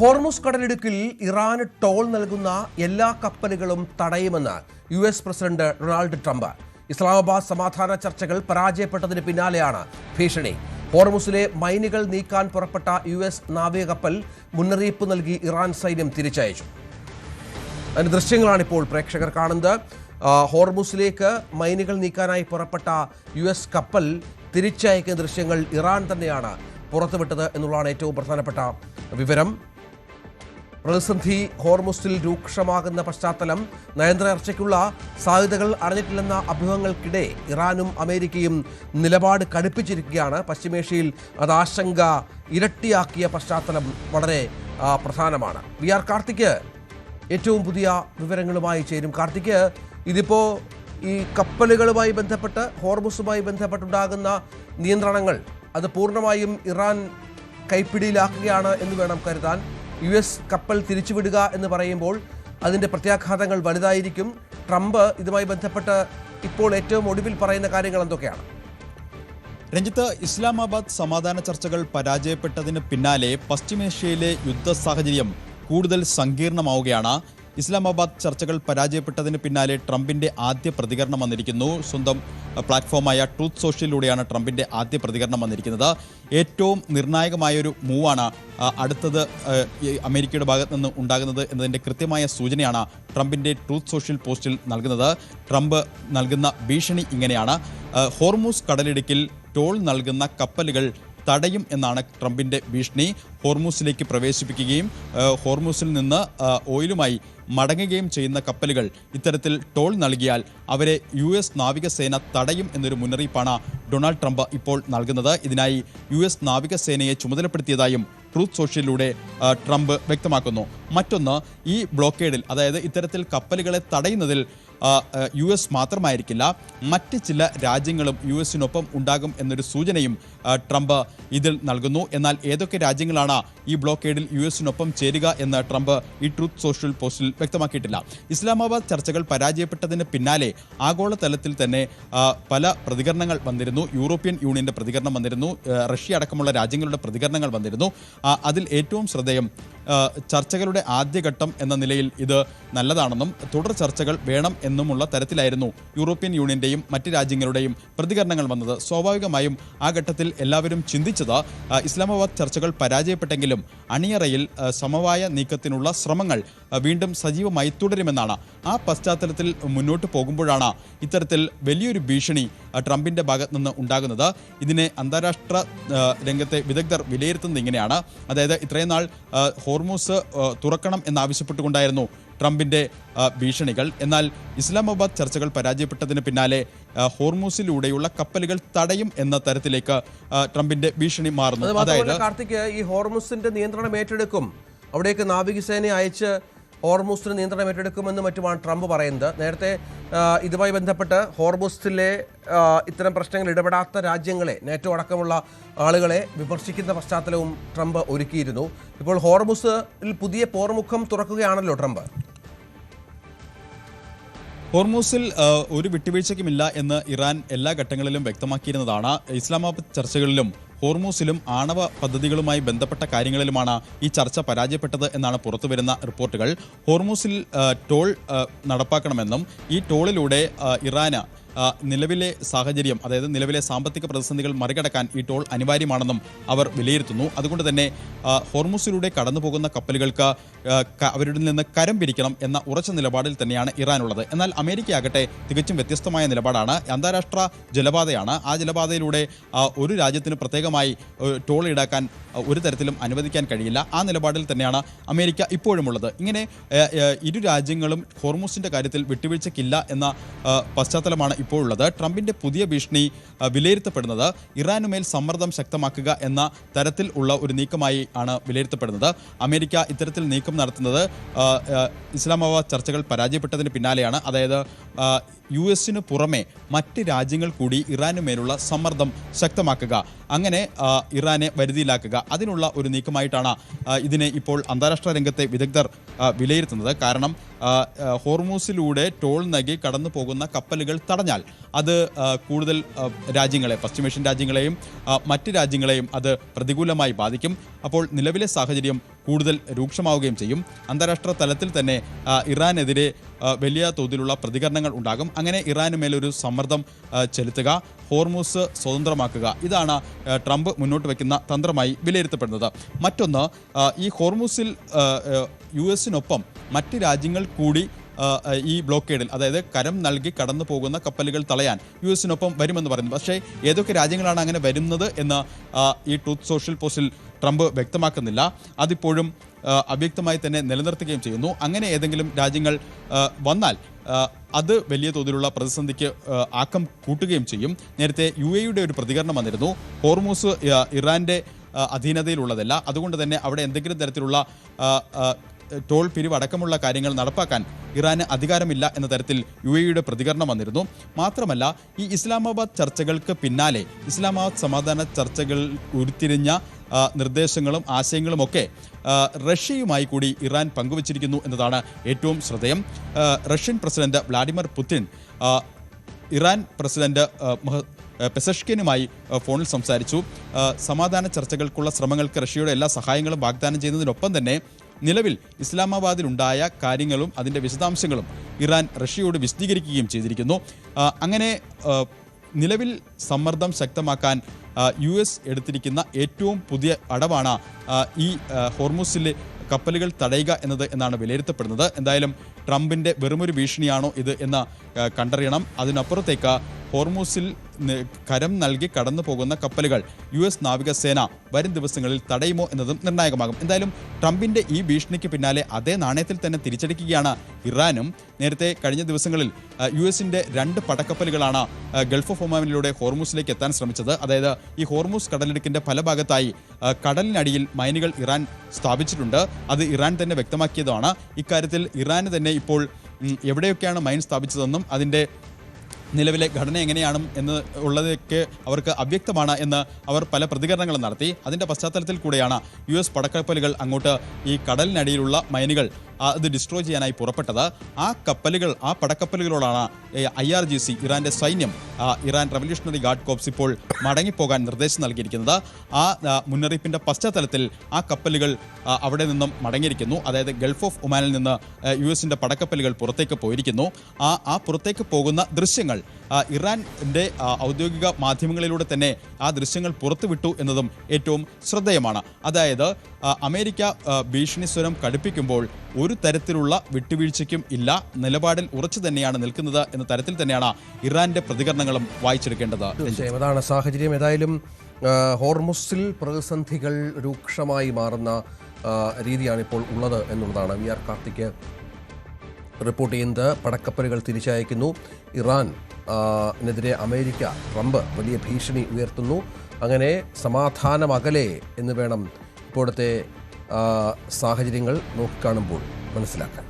Hormuz കടലിടുക്കിൽ ഇറാന് toll നൽകുന്ന എല്ലാ കപ്പലുകളും തടയുമെന്ന് US president Donald Trump. Islamabad സമാധാന ചർച്ചകൾ പരാജയപ്പെട്ടതിന് പിന്നാലെയാണ് ഭീഷണി. ഹോർമുസിലെ മൈനുകൾ നീക്കാൻ പുറപ്പെട്ട യുഎസ് നാവിക കപ്പൽ മുന്നറിയിപ്പ് നൽകി ഇറാൻ സൈന്യം തിരിച്ചയച്ചു. അതിന്റെ ദൃശ്യങ്ങളാണ് ഇപ്പോൾ പ്രേക്ഷകർ കാണുന്നത്. ഹോർമുസിലേക്ക് മൈനുകൾ നീക്കാനായി പുറപ്പെട്ട യുഎസ് കപ്പൽ തിരിച്ചയക്കുന്ന ദൃശ്യങ്ങൾ ഇറാൻ തന്നെയാണ് പുറത്തുവിട്ടത് എന്നുള്ളതാണ് ഏറ്റവും പ്രധാനപ്പെട്ട വിവരം. പ്രതിസന്ധി ഹോർമുസിൽ രൂക്ഷമാകുന്ന പശ്ചാത്തലം, നയതന്ത്ര ചർച്ചയ്ക്കുള്ള സാധ്യതകൾ അറിഞ്ഞിട്ടില്ലെന്ന അഭ്യൂഹങ്ങൾക്കിടെ ഇറാനും അമേരിക്കയും നിലപാട് കടുപ്പിച്ചിരിക്കുകയാണ്. പശ്ചിമേഷ്യയിൽ അത് ആശങ്ക ഇരട്ടിയാക്കിയ പശ്ചാത്തലം വളരെ പ്രധാനമാണ്. വി ആർ കാർത്തിക് ഏറ്റവും പുതിയ വിവരങ്ങളുമായി ചേരും. കാർത്തിക്, ഇതിപ്പോൾ ഈ കപ്പലുകളുമായി ബന്ധപ്പെട്ട് ഹോർമുസുമായി ബന്ധപ്പെട്ടുണ്ടാകുന്ന നിയന്ത്രണങ്ങൾ അത് പൂർണ്ണമായും ഇറാൻ കൈപ്പിടിയിലാക്കുകയാണ് എന്ന് വേണം കരുതാൻ. യുഎസ് കപ്പൽ തിരിച്ചുവിടുക എന്ന് പറയുമ്പോൾ അതിൻ്റെ പ്രത്യാഘാതങ്ങൾ വലുതായിരിക്കും. ട്രംപ് ഇതുമായി ബന്ധപ്പെട്ട് ഇപ്പോൾ ഏറ്റവും ഒടുവിൽ പറയുന്ന കാര്യങ്ങൾ എന്തൊക്കെയാണ്? രഞ്ജിത്ത്, ഇസ്ലാമാബാദ് സമാധാന ചർച്ചകൾ പരാജയപ്പെട്ടതിന് പിന്നാലെ പശ്ചിമേഷ്യയിലെ യുദ്ധ സാഹചര്യം കൂടുതൽ സങ്കീർണമാവുകയാണ്. ഇസ്ലാമാബാദ് ചർച്ചകൾ പരാജയപ്പെട്ടതിന് പിന്നാലെ ട്രംപിന്റെ ആദ്യ പ്രതികരണം വന്നിരിക്കുന്നു. സ്വന്തം പ്ലാറ്റ്ഫോമായ ട്രൂത്ത് സോഷ്യലിലൂടെയാണ് ട്രംപിന്റെ ആദ്യ പ്രതികരണം വന്നിരിക്കുന്നത്. ഏറ്റവും നിർണായകമായൊരു മൂവാണ് അടുത്തത് അമേരിക്കയുടെ ഭാഗത്ത് നിന്ന് ഉണ്ടാകുന്നത് എന്നതിൻ്റെ കൃത്യമായ സൂചനയാണ് ട്രംപിന്റെ ട്രൂത്ത് സോഷ്യൽ പോസ്റ്റിൽ നൽകുന്നത്. ട്രംപ് നൽകുന്ന ഭീഷണി ഇങ്ങനെയാണ്: ഹോർമുസ് കടലിടുക്കിൽ ടോൾ നൽകുന്ന കപ്പലുകൾ തടയും എന്നാണ് ട്രംപിന്റെ ഭീഷണി. ഹോർമുസിലേക്ക് പ്രവേശിപ്പിക്കുകയും ഹോർമുസിൽ നിന്ന് ഓയിലുമായി മടങ്ങുകയും ചെയ്യുന്ന കപ്പലുകൾ ഇത്തരത്തിൽ ടോൾ നൽകിയാൽ അവരെ യുഎസ് നാവികസേന തടയും എന്നൊരു മുന്നറിയിപ്പാണ് ഡൊണാൾഡ് ട്രംപ് ഇപ്പോൾ നൽകുന്നത്. ഇതിനായി യുഎസ് നാവികസേനയെ ചുമതലപ്പെടുത്തിയതായും ട്രൂത്ത് സോഷ്യലിലൂടെ ട്രംപ് വ്യക്തമാക്കുന്നു. മറ്റൊന്ന്, ഈ ബ്ലോക്കേഡിൽ, അതായത് ഇത്തരത്തിൽ കപ്പലുകളെ തടയുന്നതിൽ യുഎസ് മാത്രമായിരിക്കില്ല, മറ്റ് ചില രാജ്യങ്ങളും യുഎസിനൊപ്പം ഉണ്ടാകും എന്നൊരു സൂചനയും ട്രംപ് ഇതിൽ നൽകുന്നു. എന്നാൽ ഏതൊക്കെ രാജ്യങ്ങളാണ് ഈ ബ്ലോക്കേഡിൽ യുഎസിനൊപ്പം ചേരുക എന്ന് ട്രംപ് ഈ ട്രൂത്ത് സോഷ്യൽ പോസ്റ്റിൽ വ്യക്തമാക്കിയിട്ടില്ല. ഇസ്ലാമാബാദ് ചർച്ചകൾ പരാജയപ്പെട്ടതിന് പിന്നാലെ ആഗോളതലത്തിൽ തന്നെ പല പ്രതികരണങ്ങൾ വന്നിരുന്നു. യൂറോപ്യൻ യൂണിയന്റെ പ്രതികരണം വന്നിരുന്നു, റഷ്യ അടക്കമുള്ള രാജ്യങ്ങളുടെ പ്രതികരണങ്ങൾ വന്നിരുന്നു. അതിൽ ഏറ്റവും ശ്രദ്ധേയം, ചർച്ചകളുടെ ആദ്യഘട്ടം എന്ന നിലയിൽ ഇത് നല്ലതാണെന്നും തുടർ ചർച്ചകൾ വേണം എന്നുമുള്ള തരത്തിലായിരുന്നു യൂറോപ്യൻ യൂണിയന്റെയും മറ്റ് രാജ്യങ്ങളുടെയും പ്രതികരണങ്ങൾ വന്നത്. സ്വാഭാവികമായും ആ ഘട്ടത്തിൽ എല്ലാവരും ചിന്തിച്ചത് ഇസ്ലാമാബാദ് ചർച്ചകൾ പരാജയപ്പെട്ടെങ്കിലും അണിയറയിൽ സമവായ നീക്കത്തിനുള്ള ശ്രമങ്ങൾ വീണ്ടും സജീവമായി തുടരുമെന്നാണ്. ആ പശ്ചാത്തലത്തിൽ മുന്നോട്ട് പോകുമ്പോഴാണ് ഇത്തരത്തിൽ വലിയൊരു ഭീഷണി ട്രംപിന്റെ ഭാഗത്ത് നിന്ന് ഉണ്ടാകുന്നത്. ഇതിനെ അന്താരാഷ്ട്ര രംഗത്തെ വിദഗ്ധർ വിലയിരുത്തുന്നത് ഇങ്ങനെയാണ്: അതായത് ഇത്രയും നാൾ ഹോർമുസ് തുറക്കണം എന്നാവശ്യപ്പെട്ടുകൊണ്ടായിരുന്നു ട്രംപിന്റെ ഭീഷണികൾ. എന്നാൽ ഇസ്ലാമാബാദ് ചർച്ചകൾ പരാജയപ്പെട്ടതിന് പിന്നാലെ ഹോർമുസിലൂടെയുള്ള കപ്പലുകൾ തടയും എന്ന തരത്തിലേക്ക് ട്രംപിന്റെ ഭീഷണി മാറുന്നു. അതായത് കാർത്തിക്, ഈ ഹോർമുസിന്റെ നിയന്ത്രണം ഏറ്റെടുക്കും, അവിടേക്ക് നാവികസേനയെ അയച്ച് ഹോർമുസിന് നിയന്ത്രണം ഏറ്റെടുക്കുമെന്ന് മറ്റുമാണ് ട്രംപ് പറയുന്നത്. നേരത്തെ ഇതുമായി ബന്ധപ്പെട്ട് ഹോർമുസിലെ ഇത്തരം പ്രശ്നങ്ങൾ ഇടപെടാത്ത രാജ്യങ്ങളെ, നാറ്റോ അടക്കമുള്ള ആളുകളെ വിമർശിക്കുന്ന പശ്ചാത്തലവും ട്രംപ് ഒരുക്കിയിരുന്നു. ഇപ്പോൾ ഹോർമുസിൽ പുതിയ പോർമുഖം തുറക്കുകയാണല്ലോ ട്രംപ്. ഹോർമുസിൽ ഒരു വിട്ടുവീഴ്ചയ്ക്കുമില്ല എന്ന് ഇറാൻ എല്ലാ ഘട്ടങ്ങളിലും വ്യക്തമാക്കിയിരുന്നതാണ്. ഇസ്ലാമാബാദ് ചർച്ചകളിലും ഹോർമുസിലും ആണവ പദ്ധതികളുമായി ബന്ധപ്പെട്ട കാര്യങ്ങളിലുമാണ് ഈ ചർച്ച പരാജയപ്പെട്ടത് എന്നാണ് പുറത്തുവരുന്ന റിപ്പോർട്ടുകൾ. ഹോർമുസിൽ ടോൾ നടപ്പാക്കണമെന്നും ഈ ടോളിലൂടെ ഇറാന് നിലവിലെ സാഹചര്യം, അതായത് നിലവിലെ സാമ്പത്തിക പ്രതിസന്ധികൾ മറികടക്കാൻ ഈ ടോൾ അനിവാര്യമാണെന്നും അവർ വിലയിരുത്തുന്നു. അതുകൊണ്ട് തന്നെ ഹോർമുസിലൂടെ കടന്നു പോകുന്ന കപ്പലുകൾക്ക് അവരുടെ നിന്ന് കരം പിരിക്കണം എന്ന ഉറച്ച നിലപാടിൽ തന്നെയാണ് ഇറാനുള്ളത്. എന്നാൽ അമേരിക്കയാകട്ടെ തികച്ചും വ്യത്യസ്തമായ നിലപാടാണ്. അന്താരാഷ്ട്ര ജലപാതയാണ്. ആ ജലപാതയിലൂടെ ഒരു രാജ്യത്തിന് പ്രത്യേകമായി ടോൾ ഈടാക്കാൻ ഒരു തരത്തിലും അനുവദിക്കാൻ കഴിയില്ല. ആ നിലപാടിൽ തന്നെയാണ് അമേരിക്ക ഇപ്പോഴുമുള്ളത്. ഇങ്ങനെ ഇരു രാജ്യങ്ങളും ഹോർമുസിന്റെ കാര്യത്തിൽ വിട്ടുവീഴ്ചയ്ക്കില്ല എന്ന പശ്ചാത്തലമാണ് ഇപ്പോഴുള്ളത്. ട്രംപിന്റെ പുതിയ ഭീഷണി വിലയിരുത്തപ്പെടുന്നത് ഇറാനുമേൽ സമ്മർദ്ദം ശക്തമാക്കുക എന്ന തരത്തിൽ ഉള്ള ഒരു നീക്കമായി ആണ് വിലയിരുത്തപ്പെടുന്നത്. അമേരിക്ക ഇത്തരത്തിൽ നീക്കം നടത്തുന്നത് ഇസ്ലാമാബാദ് ചർച്ചകൾ പരാജയപ്പെട്ടതിന് പിന്നാലെയാണ്. അതായത് യുഎസിന് പുറമെ മറ്റ് രാജ്യങ്ങൾ കൂടി ഇറാനുമേലുള്ള സമ്മർദ്ദം ശക്തമാക്കുക, അങ്ങനെ ഇറാനെ വരുതിയിലാക്കുക, അതിനുള്ള ഒരു നീക്കമായിട്ടാണ് ഇതിനെ ഇപ്പോൾ അന്താരാഷ്ട്ര രംഗത്തെ വിദഗ്ധർ വിലയിരുത്തുന്നത്. കാരണം ഹോർമൂസിലൂടെ ടോൾ നൽകി കടന്നു പോകുന്ന കപ്പലുകൾ തടഞ്ഞാൽ അത് കൂടുതൽ രാജ്യങ്ങളെ, പശ്ചിമേഷ്യൻ രാജ്യങ്ങളെയും മറ്റ് രാജ്യങ്ങളെയും അത് പ്രതികൂലമായി ബാധിക്കും. അപ്പോൾ നിലവിലെ സാഹചര്യം കൂടുതൽ രൂക്ഷമാവുകയും ചെയ്യും. അന്താരാഷ്ട്ര തലത്തിൽ തന്നെ ഇറാനെതിരെ വലിയ തോതിലുള്ള പ്രതികരണങ്ങൾ ഉണ്ടാകും. അങ്ങനെ ഇറാന് മേലൊരു സമ്മർദ്ദം ചെലുത്തുക, ഹോർമൂസ് സ്വതന്ത്രമാക്കുക, ഇതാണ് ട്രംപ് മുന്നോട്ട് വയ്ക്കുന്ന തന്ത്രമായി വിലയിരുത്തപ്പെടുന്നത്. മറ്റൊന്ന്, ഈ ഹോർമൂസിൽ US-നൊപ്പം മറ്റ് രാജ്യങ്ങൾ കൂടി ഈ ബ്ലോക്കേഡിൽ, അതായത് കരം നൽകി കടന്നു പോകുന്ന കപ്പലുകൾ തടയാൻ US-നൊപ്പം വരുമെന്ന് പറയുന്നു. പക്ഷേ ഏതൊക്കെ രാജ്യങ്ങളാണ് അങ്ങനെ വരുന്നത് എന്ന് ഈ ട്രൂത്ത് സോഷ്യൽ പോസ്റ്റിൽ ട്രംപ് വ്യക്തമാക്കുന്നില്ല. അതിപ്പോഴും അവ്യക്തമായി തന്നെ നിലനിർത്തുകയും ചെയ്യുന്നു. അങ്ങനെ ഏതെങ്കിലും രാജ്യങ്ങൾ വന്നാൽ അത് വലിയ തോതിലുള്ള പ്രതിസന്ധിക്ക് ആക്കം കൂട്ടുകയും ചെയ്യും. നേരത്തെ UAE-യുടെ ഒരു പ്രതികരണം വന്നിരുന്നു. ഹോർമൂസ് ഇറാന്റെ അധീനതയിലുള്ളതല്ല, അതുകൊണ്ട് തന്നെ അവിടെ എന്തെങ്കിലും തരത്തിലുള്ള ടോൾ പിരിവ് അടക്കമുള്ള കാര്യങ്ങൾ നടപ്പാക്കാൻ ഇറാന് അധികാരമില്ല എന്ന തരത്തിൽ UAE-യുടെ പ്രതികരണം വന്നിരുന്നു. മാത്രമല്ല, ഈ ഇസ്ലാമാബാദ് ചർച്ചകൾക്ക് പിന്നാലെ ഇസ്ലാമാബാദ് സമാധാന ചർച്ചകൾ ഉരുത്തിരിഞ്ഞ നിർദ്ദേശങ്ങളും ആശയങ്ങളുമൊക്കെ റഷ്യയുമായി കൂടി ഇറാൻ പങ്കുവച്ചിരിക്കുന്നു എന്നതാണ് ഏറ്റവും ശ്രദ്ധേയം. Russian president Vladimir Putin Iran president പെസഷ്കിനുമായി ഫോണിൽ സംസാരിച്ചു. സമാധാന ചർച്ചകൾക്കുള്ള ശ്രമങ്ങൾക്ക് റഷ്യയുടെ എല്ലാ സഹായങ്ങളും വാഗ്ദാനം ചെയ്യുന്നതിനൊപ്പം തന്നെ നിലവിൽ ഇസ്ലാമാബാദിലുണ്ടായ കാര്യങ്ങളും അതിൻ്റെ വിശദാംശങ്ങളും ഇറാൻ റഷ്യയോട് വിശദീകരിക്കുകയും ചെയ്തിരിക്കുന്നു. അങ്ങനെ നിലവിൽ സമ്മർദ്ദം ശക്തമാക്കാൻ US എടുത്തിരിക്കുന്ന ഏറ്റവും പുതിയ അടവാണ് ഈ ഹോർമൂസിലെ കപ്പലുകൾ തടയുക എന്നാണ് വിലയിരുത്തപ്പെടുന്നത്. എന്തായാലും ട്രംപിൻ്റെ വെറുമൊരു ഭീഷണിയാണോ ഇത് എന്ന് കണ്ടറിയണം. അതിനപ്പുറത്തേക്ക് ഹോർമൂസിൽ കരം നൽകി കടന്നു പോകുന്ന കപ്പലുകൾ US നാവികസേന വരും ദിവസങ്ങളിൽ തടയുമോ എന്നതും നിർണായകമാകും. എന്തായാലും ട്രംപിൻ്റെ ഈ ഭീഷണിക്ക് പിന്നാലെ അതേ നാണയത്തിൽ തന്നെ തിരിച്ചടിക്കുകയാണ് ഇറാനും. നേരത്തെ കഴിഞ്ഞ ദിവസങ്ങളിൽ US-ന്റെ 2 പടക്കപ്പലുകളാണ് ഗൾഫ് ഓഫ് ഒമാനിലൂടെ ഹോർമൂസിലേക്ക് എത്താൻ ശ്രമിച്ചത്. അതായത് ഈ ഹോർമൂസ് കടലിടുക്കിൻ്റെ പല ഭാഗത്തായി കടലിനടിയിൽ മൈനുകൾ ഇറാൻ സ്ഥാപിച്ചിട്ടുണ്ട്. അത് ഇറാൻ തന്നെ വ്യക്തമാക്കിയതാണ്. ഇക്കാര്യത്തിൽ ഇറാന് തന്നെ ഇപ്പോൾ എവിടെയൊക്കെയാണ് മൈൻ സ്ഥാപിച്ചതെന്നും അതിൻ്റെ നിലവിലെ ഘടന എങ്ങനെയാണ് എന്ന് ഉള്ളതൊക്കെ അവർക്ക് അവ്യക്തമാണ് എന്ന് അവർ പല പ്രതികരണങ്ങളും നടത്തി. അതിൻ്റെ പശ്ചാത്തലത്തിൽ കൂടെയാണ് US പടക്കപ്പലുകൾ അങ്ങോട്ട് ഈ കടലിനടിയിലുള്ള മൈനുകൾ അത് ഡിസ്ട്രോയ് ചെയ്യാനായി പുറപ്പെട്ടത്. ആ പടക്കപ്പലുകളോടാണ് IRGC ഇറാൻ്റെ സൈന്യം, ഇറാൻ റവല്യൂഷണറി ഗാർഡ് കോപ്സ് ഇപ്പോൾ മടങ്ങിപ്പോകാൻ നിർദ്ദേശം നൽകിയിരിക്കുന്നത്. ആ മുന്നറിയിപ്പിൻ്റെ പശ്ചാത്തലത്തിൽ ആ കപ്പലുകൾ അവിടെ നിന്നും മടങ്ങിയിരിക്കുന്നു. അതായത് ഗൾഫ് ഓഫ് ഒമാനിൽ നിന്ന് US-ന്റെ പടക്കപ്പലുകൾ പുറത്തേക്ക് പോയിരിക്കുന്നു. ആ പുറത്തേക്ക് പോകുന്ന ദൃശ്യങ്ങൾ ഇറാൻ്റെ ഔദ്യോഗിക മാധ്യമങ്ങളിലൂടെ തന്നെ ആ ദൃശ്യങ്ങൾ പുറത്തുവിട്ടു എന്നതും ഏറ്റവും ശ്രദ്ധേയമാണ്. അതായത് അമേരിക്ക ഭീഷണി സ്വരം കടുപ്പിക്കുമ്പോൾ ഒരു തരത്തിലുള്ള വിട്ടുവീഴ്ചയ്ക്കും ഇല്ല, നിലപാടിൽ ഉറച്ചു തന്നെയാണ് നിൽക്കുന്നത് എന്ന തരത്തിൽ തന്നെയാണ് ഇറാന്റെ പ്രതികരണങ്ങളും വായിച്ചെടുക്കേണ്ടത്. അതാണ് സാഹചര്യം. ഏതായാലും ഹോർമുസിൽ പ്രതിസന്ധികൾ രൂക്ഷമായി മാറുന്ന രീതിയാണ് ഇപ്പോൾ ഉള്ളത് എന്നുള്ളതാണ് VR കാർത്തിക് റിപ്പോർട്ട് ചെയ്യുന്നത്. പടക്കപ്പലുകൾ തിരിച്ചയക്കുന്നു. ഇറാനെതിരെ അമേരിക്ക, ട്രംപ് വലിയ ഭീഷണി ഉയർത്തുന്നു. അങ്ങനെ സമാധാനം അകലെ എന്ന് വേണം ഇപ്പോഴത്തെ സാഹചര്യങ്ങൾ നോക്കിക്കാണുമ്പോൾ മനസ്സിലാക്കാൻ.